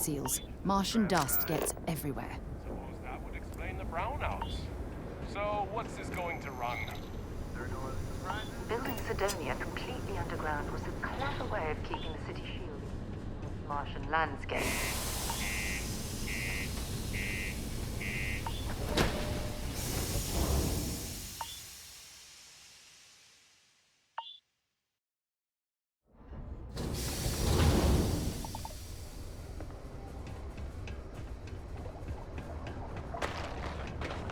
seals. Martian dust gets everywhere. Suppose that would explain the brownouts. So, what's this going to run? Building Sidonia completely underground was a clever way of keeping the city shielded from the Martian landscape.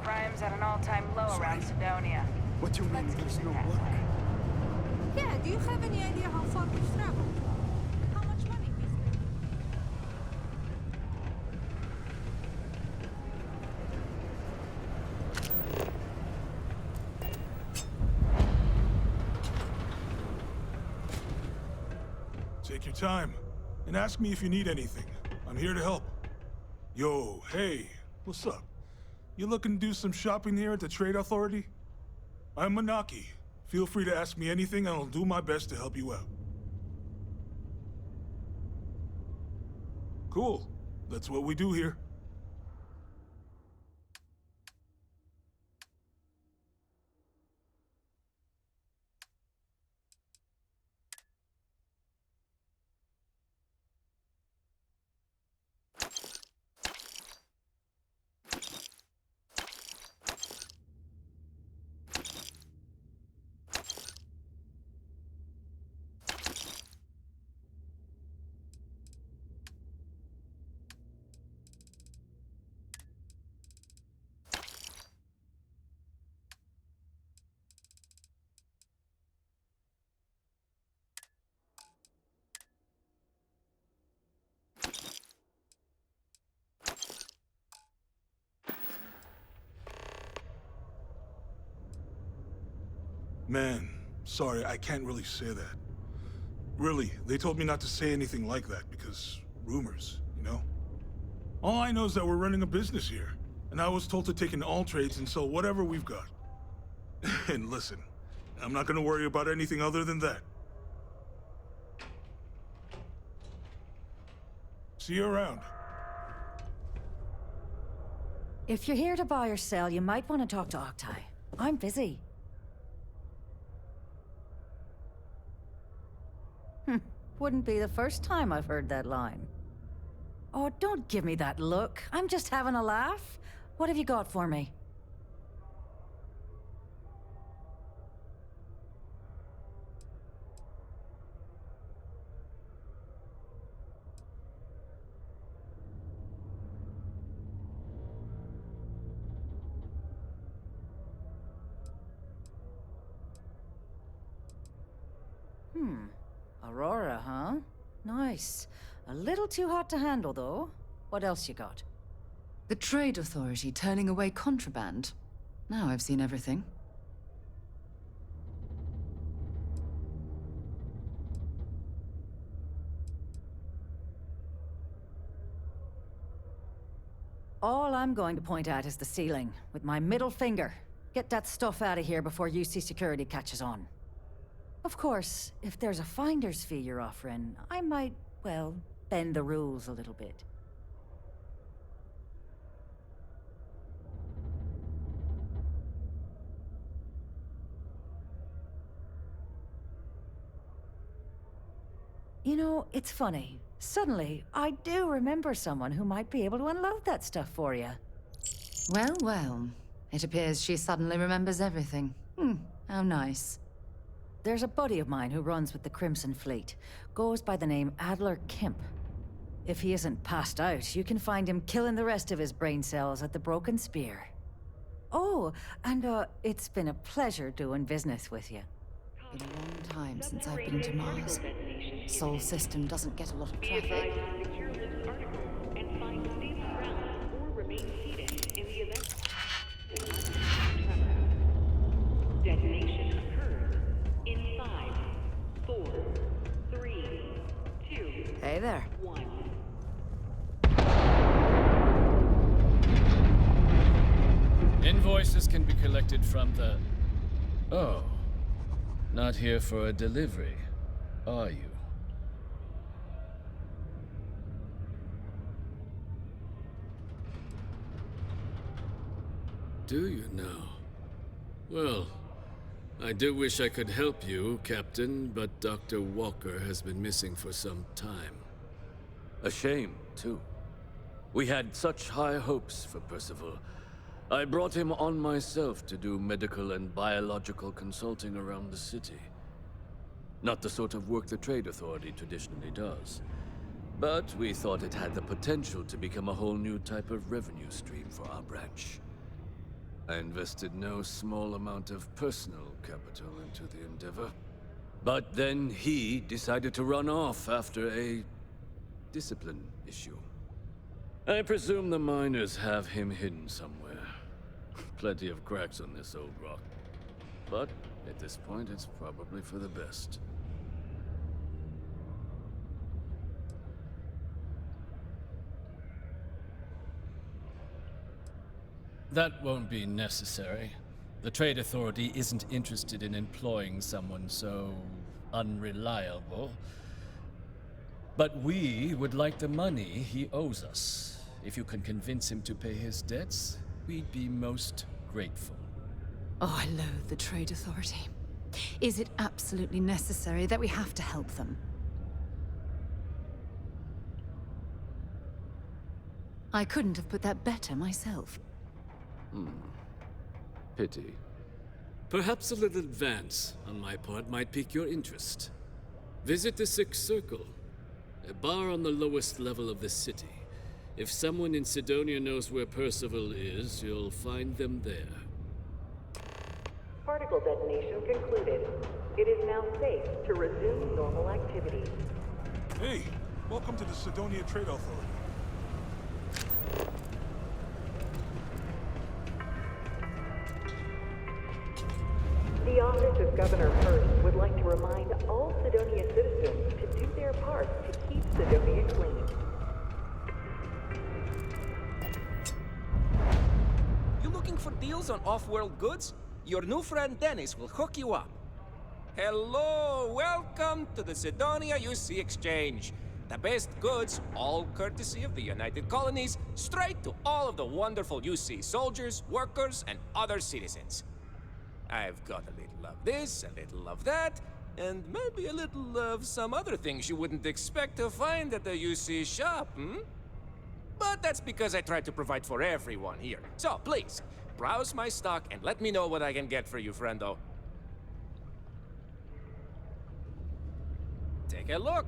Crime's at an all-time low around Sidonia. What do you mean there's no work? Yeah, do you have any idea how far we've traveled? How much money we spent? Take your time, and ask me if you need anything. I'm here to help. Yo, hey, what's up? You looking to do some shopping here at the Trade Authority? I'm Manaki. Feel free to ask me anything, and I'll do my best to help you out. Cool. That's what we do here. Man, sorry, I can't really say that. Really, they told me not to say anything like that because rumors, you know? All I know is that we're running a business here, and I was told to take in all trades and sell whatever we've got. And listen, I'm not gonna worry about anything other than that. See you around. If you're here to buy or sell, you might want to talk to Octai. I'm busy. Wouldn't be the first time I've heard that line. Oh, don't give me that look. I'm just having a laugh. What have you got for me? Aurora, huh? Nice. A little too hot to handle, though. What else you got? The Trade Authority turning away contraband. Now I've seen everything. All I'm going to point at is the ceiling, with my middle finger. Get that stuff out of here before UC security catches on. Of course, if there's a finder's fee you're offering, I might, well, bend the rules a little bit. You know, it's funny. Suddenly, I do remember someone who might be able to unload that stuff for you. Well, well. It appears she suddenly remembers everything. How nice. There's a buddy of mine who runs with the Crimson Fleet. Goes by the name Adler Kemp. If he isn't passed out, you can find him killing the rest of his brain cells at the Broken Spear. Oh, and it's been a pleasure doing business with you. Been a long time since I've been to Mars. Sol system doesn't get a lot of traffic. Secure this article and find stable ground or remain seated in the event. Detonation occurs in 5, 4, 3, 2, Hey there. 1. Invoices can be collected from the... Oh. Not here for a delivery, are you? Do you now? Well, I do wish I could help you, Captain, but Dr. Walker has been missing for some time. A shame, too. We had such high hopes for Percival. I brought him on myself to do medical and biological consulting around the city. Not the sort of work the Trade Authority traditionally does. But we thought it had the potential to become a whole new type of revenue stream for our branch. I invested no small amount of personal capital into the endeavor. But then he decided to run off after a discipline issue. I presume the miners have him hidden somewhere. Plenty of cracks on this old rock. But at this point, it's probably for the best. That won't be necessary. The Trade Authority isn't interested in employing someone so unreliable. But we would like the money he owes us. If you can convince him to pay his debts, we'd be most grateful. Oh, I loathe the Trade Authority. Is it absolutely necessary that we have to help them? I couldn't have put that better myself. Pity. Perhaps a little advance on my part might pique your interest. Visit the Sixth Circle, a bar on the lowest level of the city. If someone in Sidonia knows where Percival is, you'll find them there. Particle detonation concluded. It is now safe to resume normal activities. Hey, welcome to the Sidonia Trade Authority. The Office of Governor Hurst would like to remind all Sidonia citizens to do their part to keep Sidonia clean. You looking for deals on off-world goods? Your new friend Dennis will hook you up. Hello, welcome to the Sidonia UC Exchange. The best goods, all courtesy of the United Colonies, straight to all of the wonderful UC soldiers, workers, and other citizens. I've got a little of this, a little of that, and maybe a little of some other things you wouldn't expect to find at the UC shop, But that's because I try to provide for everyone here. So, please, browse my stock and let me know what I can get for you, friendo. Take a look.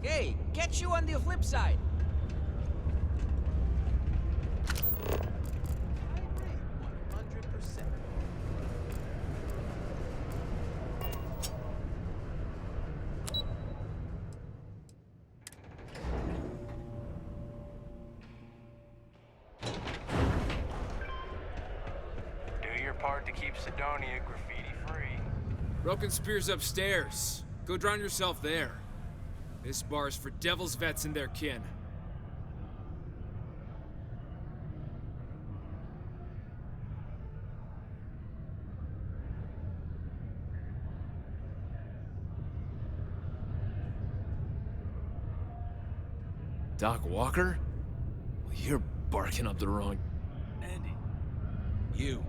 Hey, catch you on the flip side. I agree, 100%. Do your part to keep Sidonia graffiti-free. Broken Spear's upstairs. Go drown yourself there. This bar's for Devil's vets and their kin. Doc Walker? Well, you're barking up the wrong... Andy. You.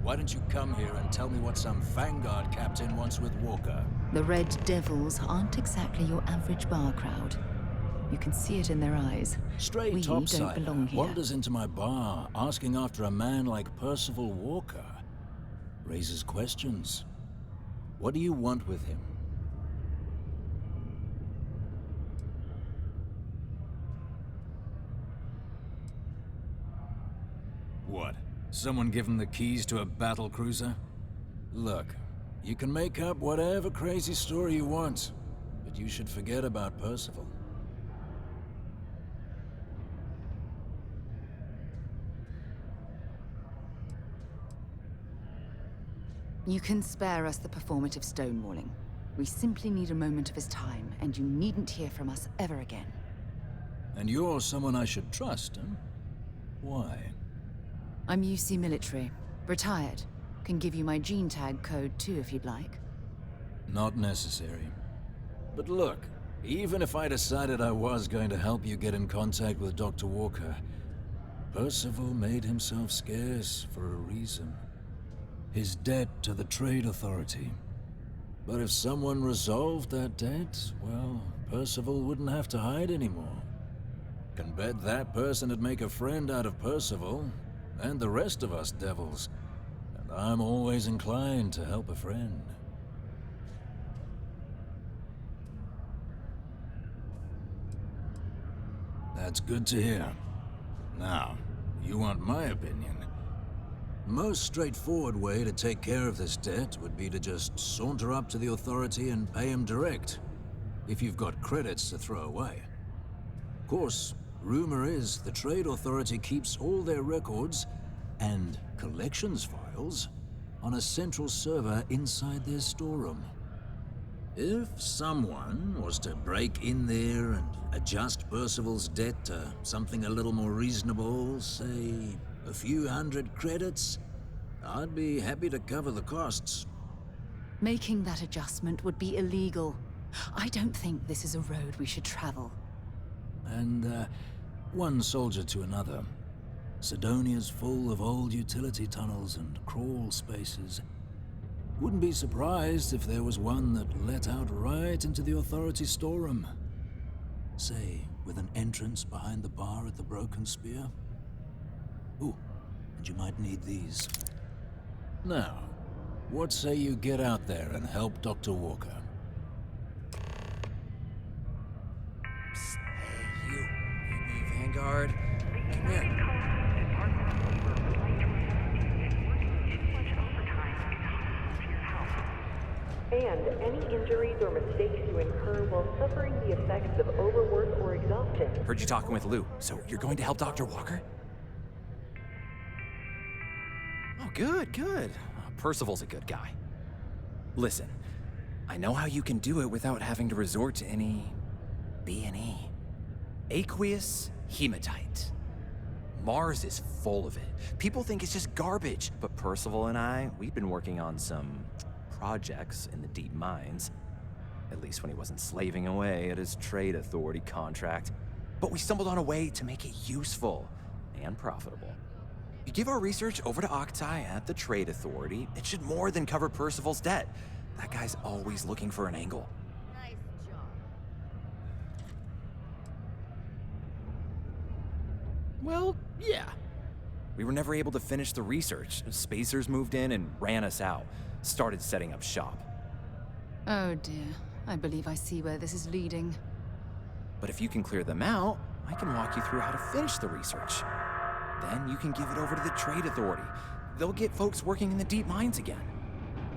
Why don't you come here and tell me what some Vanguard captain wants with Walker? The Red Devils aren't exactly your average bar crowd. You can see it in their eyes. Stray We don't topsider belong here. wanders into my bar asking after a man like Percival Walker. Raises questions. What do you want with him? What? Someone give him the keys to a battle cruiser? Look, you can make up whatever crazy story you want, but you should forget about Percival. You can spare us the performative stonewalling. We simply need a moment of his time, and you needn't hear from us ever again. And you're someone I should trust, huh? Why? I'm UC military. Retired. Can give you my gene tag code too if you'd like. Not necessary. But look, even if I decided I was going to help you get in contact with Dr. Walker, Percival made himself scarce for a reason. His debt to the Trade Authority. But if someone resolved that debt, well, Percival wouldn't have to hide anymore. Can bet that person would make a friend out of Percival, and the rest of us devils. And I'm always inclined to help a friend. That's good to hear. Now, you want my opinion? Most straightforward way to take care of this debt would be to just saunter up to the Authority and pay him direct, if you've got credits to throw away. Of course, rumor is the Trade Authority keeps all their records and collections files on a central server inside their storeroom. If someone was to break in there and adjust Percival's debt to something a little more reasonable, say a few hundred credits, I'd be happy to cover the costs. Making that adjustment would be illegal. I don't think this is a road we should travel. And, one soldier to another. Sidonia's full of old utility tunnels and crawl spaces. Wouldn't be surprised if there was one that let out right into the Authority storeroom. Say, with an entrance behind the bar at the Broken Spear. Ooh, and you might need these. Now, what say you get out there and help Dr. Walker? Psst, hey, you. Maybe Vanguard. Come here. And any injuries or mistakes you incur while suffering the effects of overwork or exhaustion. Heard you talking with Lou, so you're going to help Dr. Walker? Oh, good, good. Percival's a good guy. Listen, I know how you can do it without having to resort to any B&E. Aqueous hematite. Mars is full of it. People think it's just garbage, but Percival and I, we've been working on some projects in the deep mines. At least when he wasn't slaving away at his Trade Authority contract. But we stumbled on a way to make it useful and profitable. You give our research over to Octai at the Trade Authority, it should more than cover Percival's debt. That guy's always looking for an angle. Nice job. Well, yeah. We were never able to finish the research. Spacers moved in and ran us out. Started setting up shop. Oh dear. I believe I see where this is leading. But if you can clear them out, I can walk you through how to finish the research. Then you can give it over to the Trade Authority. They'll get folks working in the deep mines again.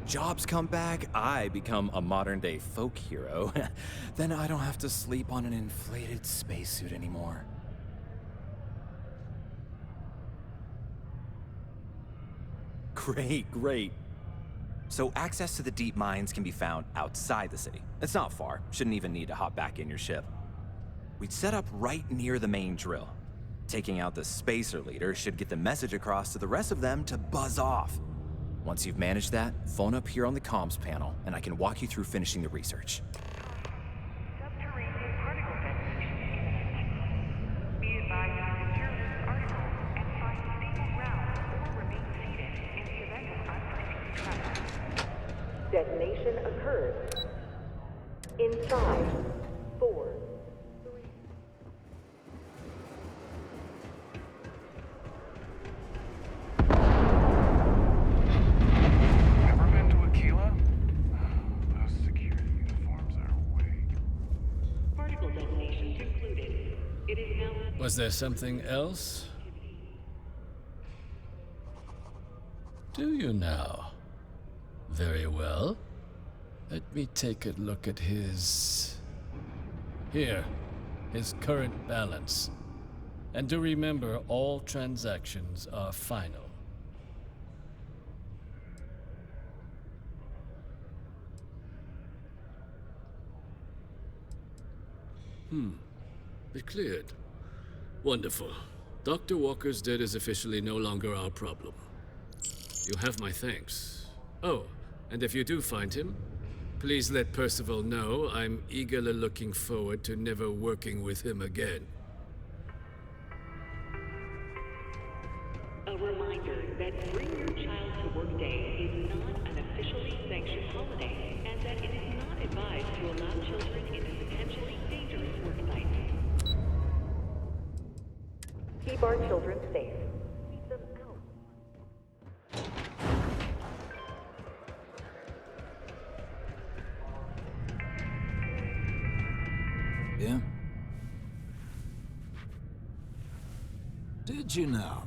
Jobs come back, I become a modern-day folk hero. Then I don't have to sleep on an inflated spacesuit anymore. Great, great. So access to the deep mines can be found outside the city. It's not far, shouldn't even need to hop back in your ship. We'd set up right near the main drill. Taking out the spacer leader should get the message across to the rest of them to buzz off. Once you've managed that, phone up here on the comms panel, and I can walk you through finishing the research. Subterranean particle detonation imminent. Be advised to secure this article and find stable ground or remain seated in the event of unforeseen travel. Detonation occurs in 5, 4, 3. Ever been to Aquila? Those security uniforms are way. Particle detonation concluded. It is now. Was there something else? Do you now? Very well. Let me take a look at his... Here, his current balance. And do remember, all transactions are final. It cleared. Wonderful. Dr. Walker's debt is officially no longer our problem. You have my thanks. Oh, and if you do find him, please let Percival know I'm eagerly looking forward to never working with him again. A reminder that Bring Your Child to Work Day is not an officially sanctioned holiday, and that it is not advised to allow children into potentially dangerous work sites. Keep our children safe. Keep them out. Yeah? Did you now?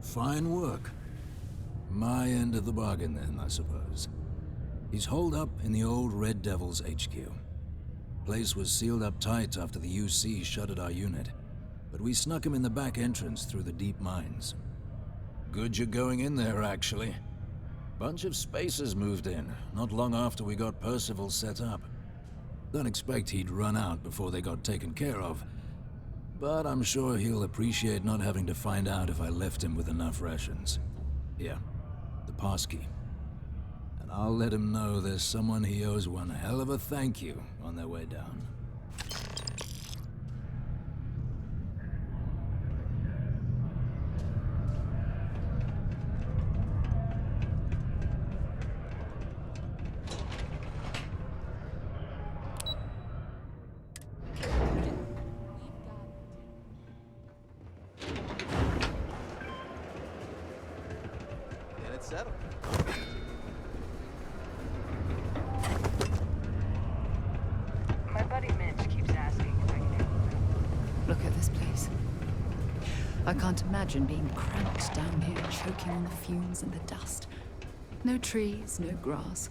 Fine work. My end of the bargain then, I suppose. He's holed up in the old Red Devil's HQ. Place was sealed up tight after the UC shuttered our unit, but we snuck him in the back entrance through the deep mines. Good you're going in there, actually. Bunch of spacers moved in, not long after we got Percival set up. Don't expect he'd run out before they got taken care of, but I'm sure he'll appreciate not having to find out if I left him with enough rations. Yeah, the passkey. And I'll let him know there's someone he owes one hell of a thank you on their way down. Settled. My buddy Mitch keeps asking if I can help him. Look at this place. I can't imagine being cramped down here, choking on the fumes and the dust. No trees, no grass.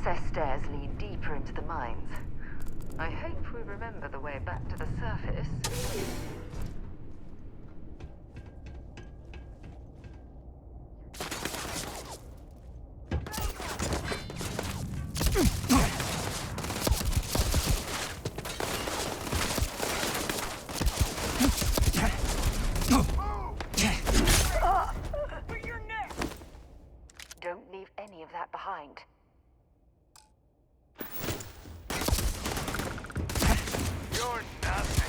access stairs lead deeper into the mines. I hope we remember the way back to the surface. Don't leave any of that behind. You're nothing.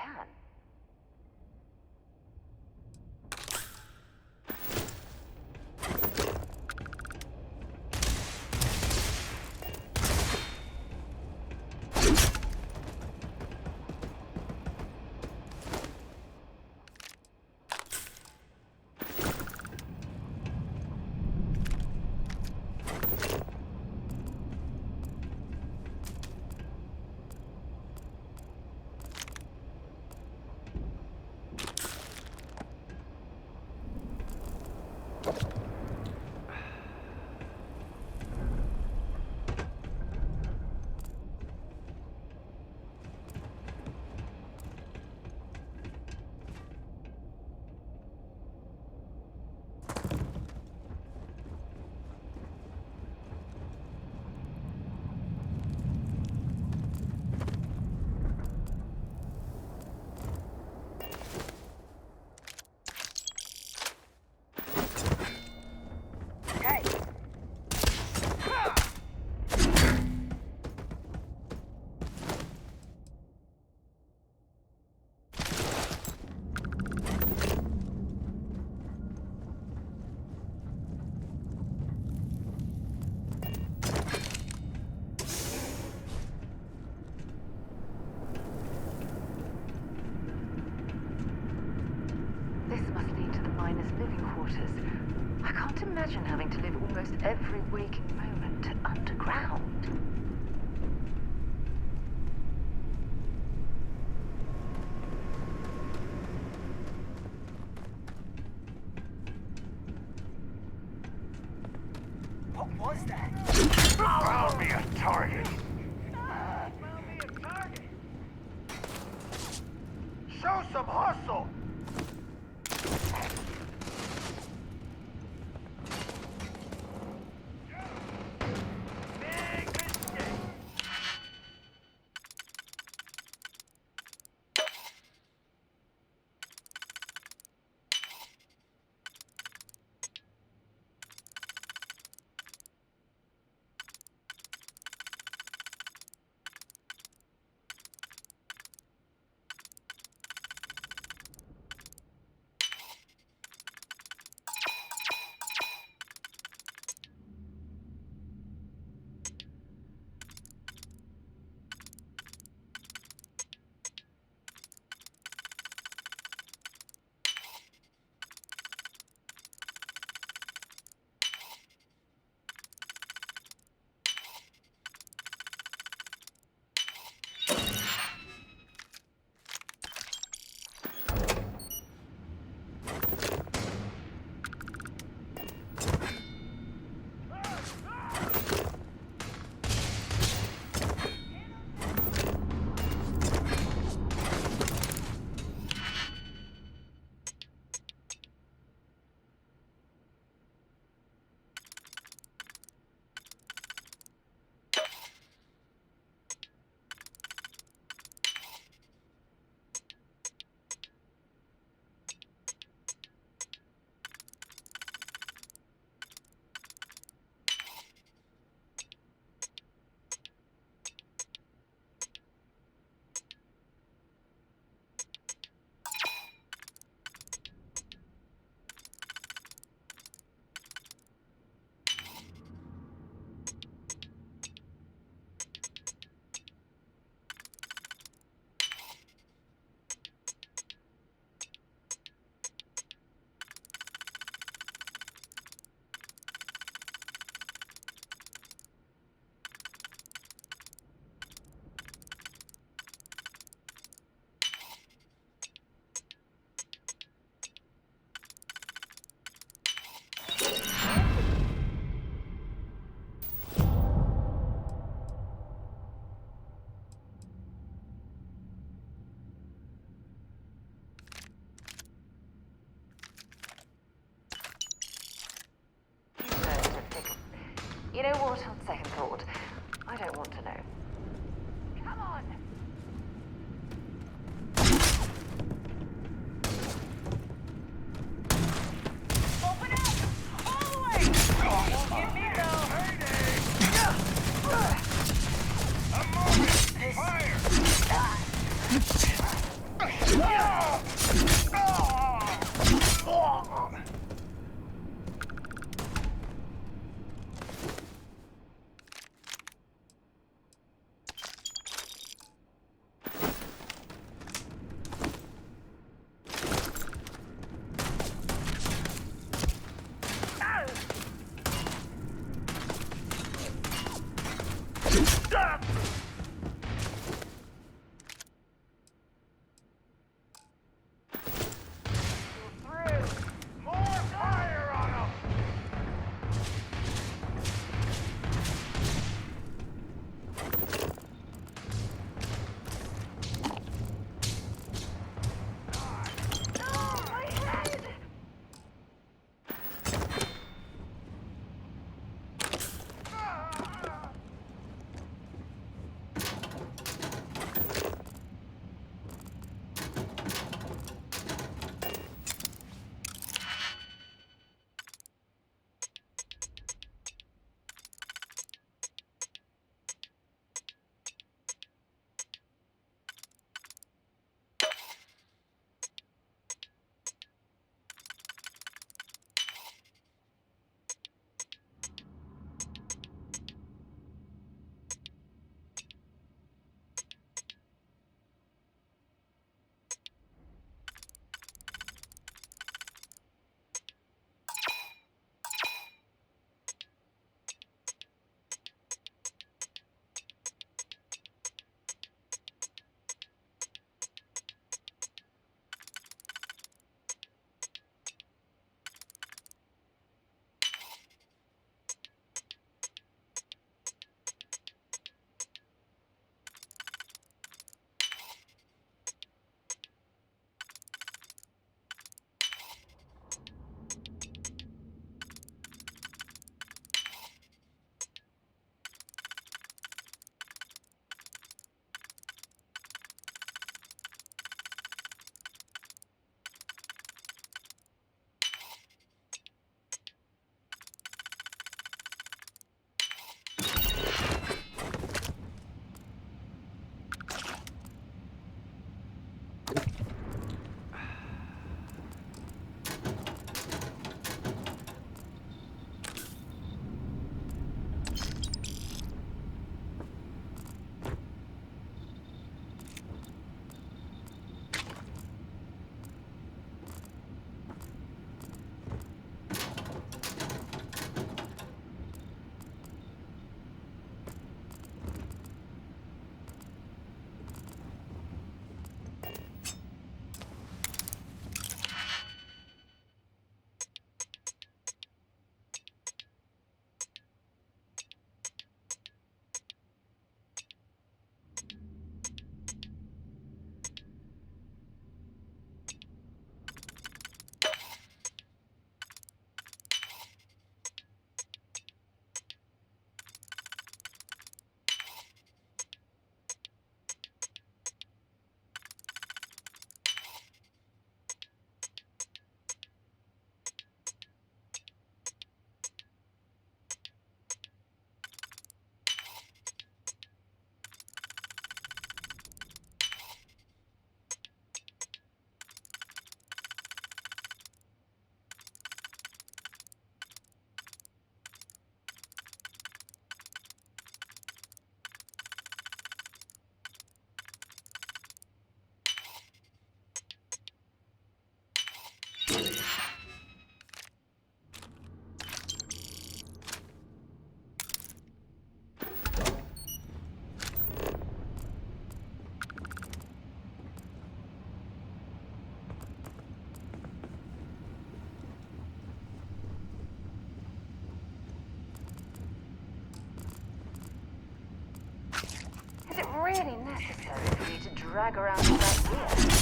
can. I can't imagine having to live almost every waking moment underground. What was that? Found me a target. Found me a target. Show some hustle. You know what, on second thought, I don't want to know. Come on! Open up! All the way! Won't get me though! I'm moving! Fire! really necessary for me to drag around all that gear?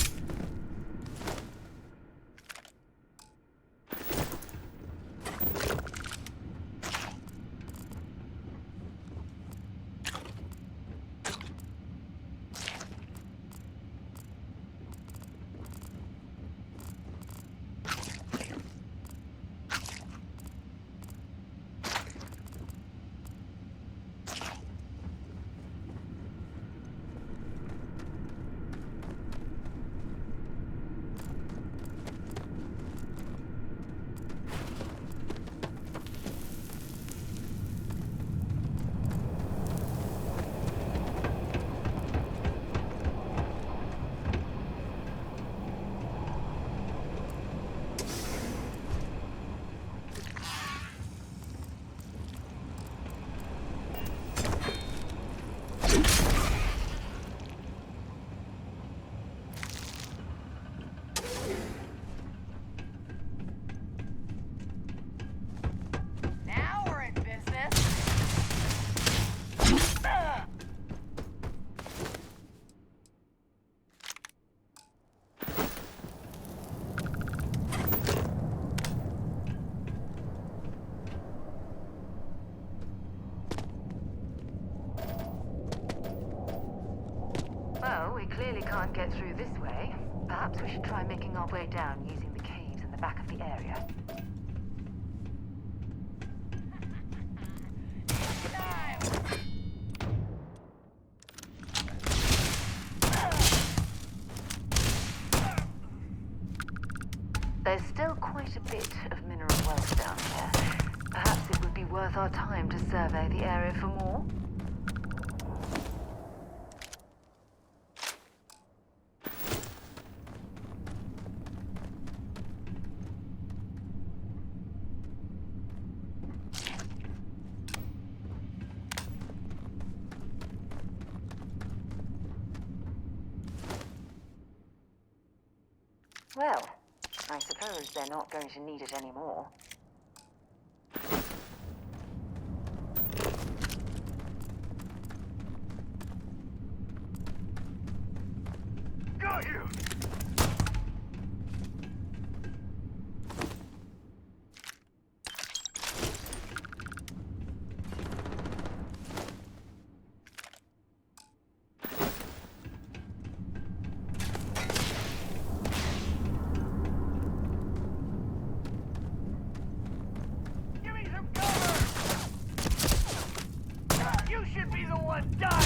Now we're in business. Well, we clearly can't get through this way. Perhaps we should try making our way down using the caves in the back of the area. There's still quite a bit of mineral wealth down here. Perhaps it would be worth our time to survey the area for more. Well, I suppose they're not going to need it anymore. Got you! Give me some cover! You should be the one dying!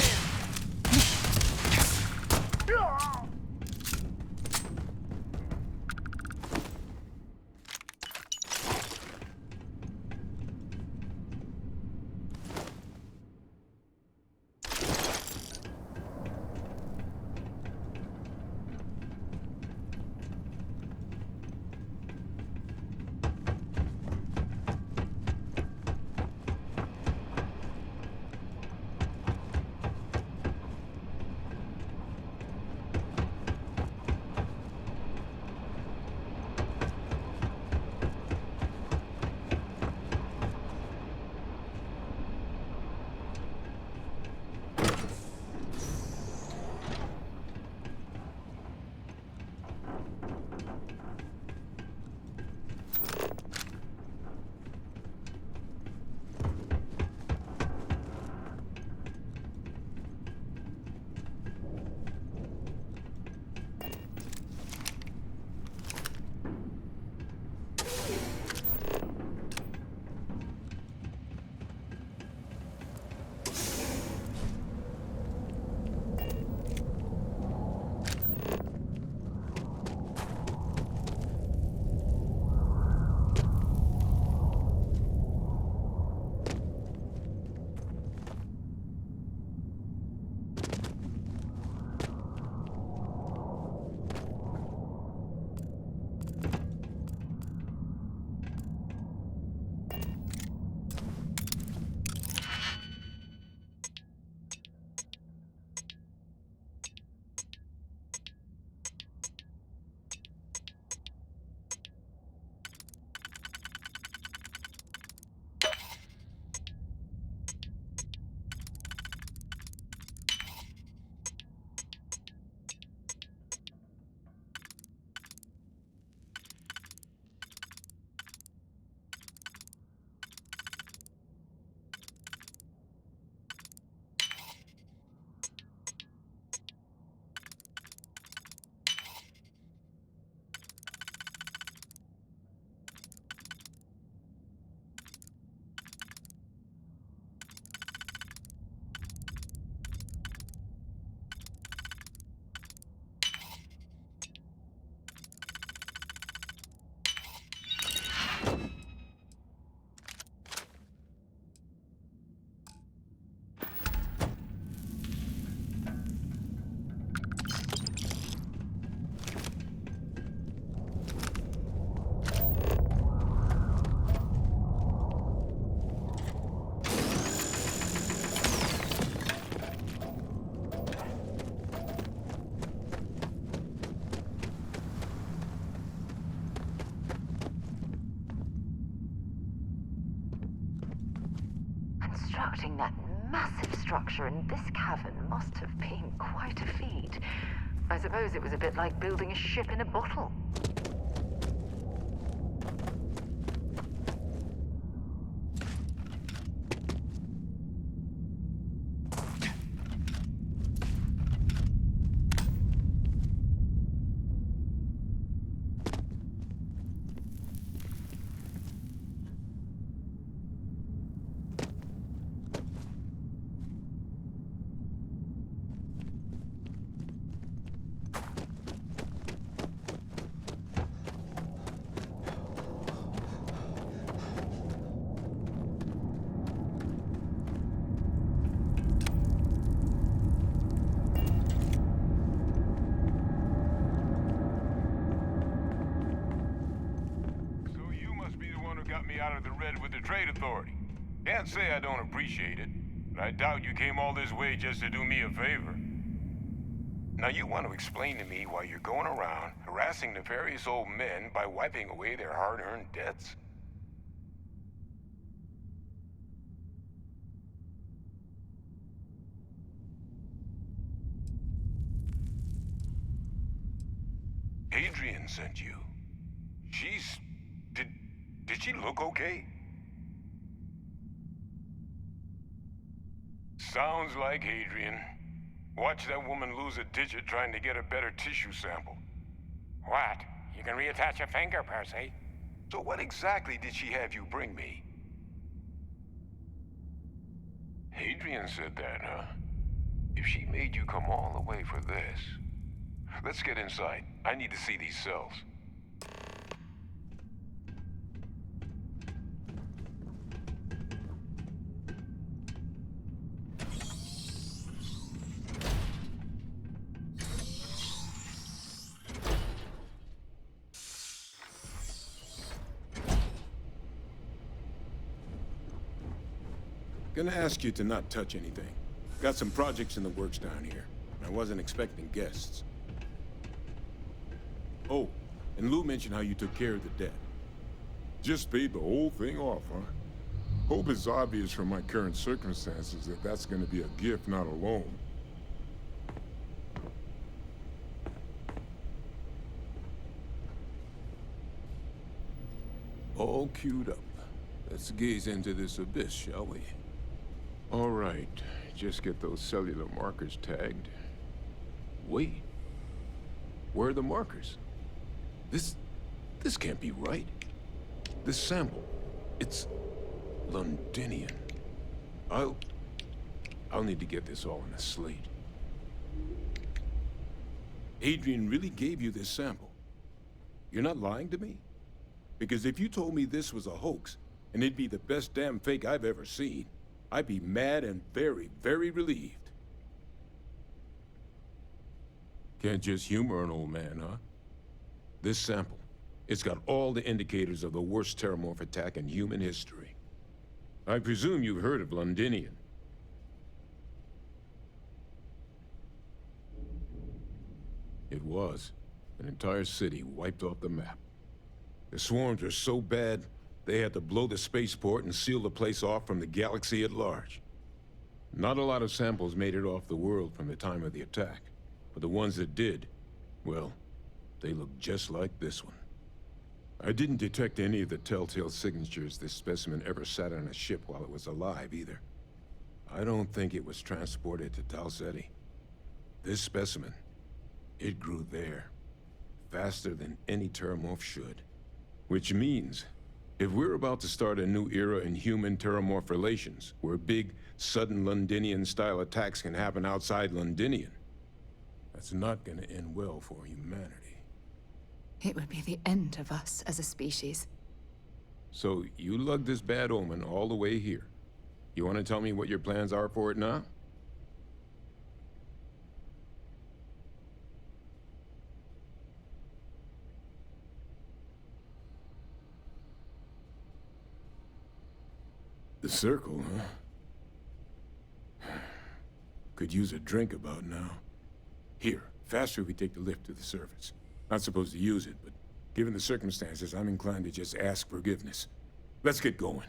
Constructing that massive structure in this cavern must have been quite a feat. I suppose it was a bit like building a ship in a bottle. Out of the red with the trade authority. Can't say I don't appreciate it, but I doubt you came all this way just to do me a favor. Now you want to explain to me why you're going around harassing nefarious old men by wiping away their hard-earned debts? Adrian sent you. Did she look okay? Sounds like Adrian. Watch that woman lose a digit trying to get a better tissue sample. What? You can reattach a finger, Percy. So what exactly did she have you bring me? Adrian said that, huh? If she made you come all the way for this... Let's get inside. I need to see these cells. Gonna ask you to not touch anything. Got some projects in the works down here. I wasn't expecting guests. Oh, and Lou mentioned how you took care of the debt. Just paid the whole thing off, huh? Hope it's obvious from my current circumstances that that's gonna be a gift, not a loan. All queued up. Let's gaze into this abyss, shall we? All right, just get those cellular markers tagged. Wait. Where are the markers? This can't be right. This sample, it's Londinian. I'll need to get this all on a slate. Adrian really gave you this sample. You're not lying to me? Because if you told me this was a hoax, and it'd be the best damn fake I've ever seen, I'd be mad and very, very relieved. Can't just humor an old man, huh? This sample, it's got all the indicators of the worst terramorph attack in human history. I presume you've heard of Londinian. It was. An entire city wiped off the map. The swarms were so bad, they had to blow the spaceport and seal the place off from the galaxy at large. Not a lot of samples made it off the world from the time of the attack, but the ones that did, well, they looked just like this one. I didn't detect any of the telltale signatures this specimen ever sat on a ship while it was alive, either. I don't think it was transported to Tal Ceti. This specimen, it grew there, faster than any terramorph should. Which means, if we're about to start a new era in human-terramorph relations, where big, sudden Londinian-style attacks can happen outside Londinian, that's not gonna end well for humanity. It would be the end of us as a species. So, you lugged this bad omen all the way here. You want to tell me what your plans are for it now? The circle, huh? Could use a drink about now. Here, faster we take the lift to the surface. Not supposed to use it, but given the circumstances, I'm inclined to just ask forgiveness. Let's get going.